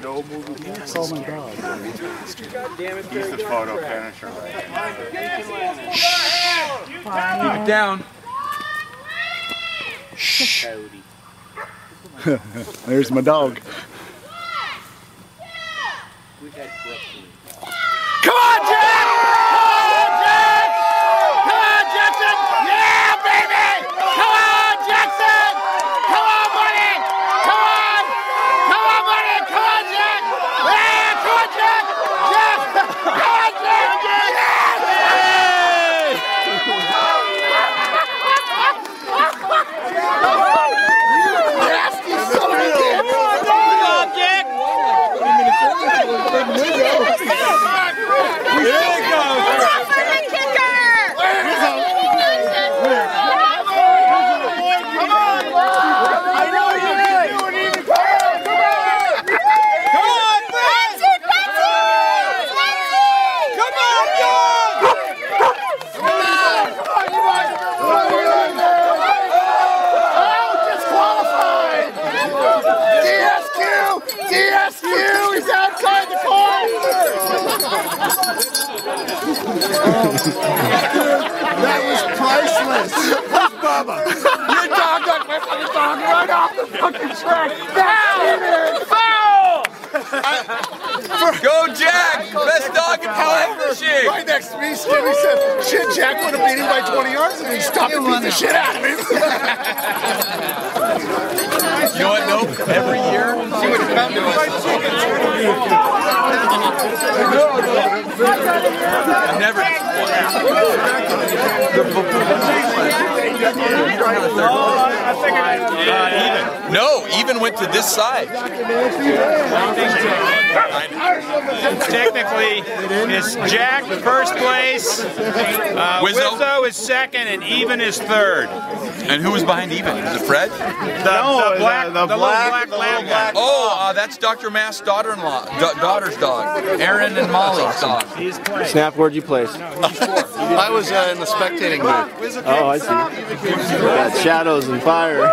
No movie. That's all my dog. He's the photo finisher. Keep it down. Shh. There's my dog. Come on, Jack! Come on, Jackson! Yeah, baby! Come on, Jackson! Come on, buddy! Come on! Come on, buddy! Come on, Jack! Yeah, come on, Jack! Jack! Come on, Jack! Nasty son of a bitch! Come on, Jack! That was priceless. Bubba. Your dog got my fucking dog right off the fucking track. Foul! Go, Jack! Best dog in Power Fishing! Right next to me, Skinny said, shit, Jack would have beat him by 20 yards and he stopped and beat the shit out of him. You know what? Nope. Every year, see what it's found to us. I never. Even. No, even went to this side. Technically, it's Jack first place, Wizzo is second, and Even is third. And who was behind Even? Was it Fred? The black lamb. Oh, that's Dr. Mass' daughter's dog. Aaron and Molly's dog. Snap, where'd you place? I was in the spectating booth. Oh, I see. Got shadows and fire.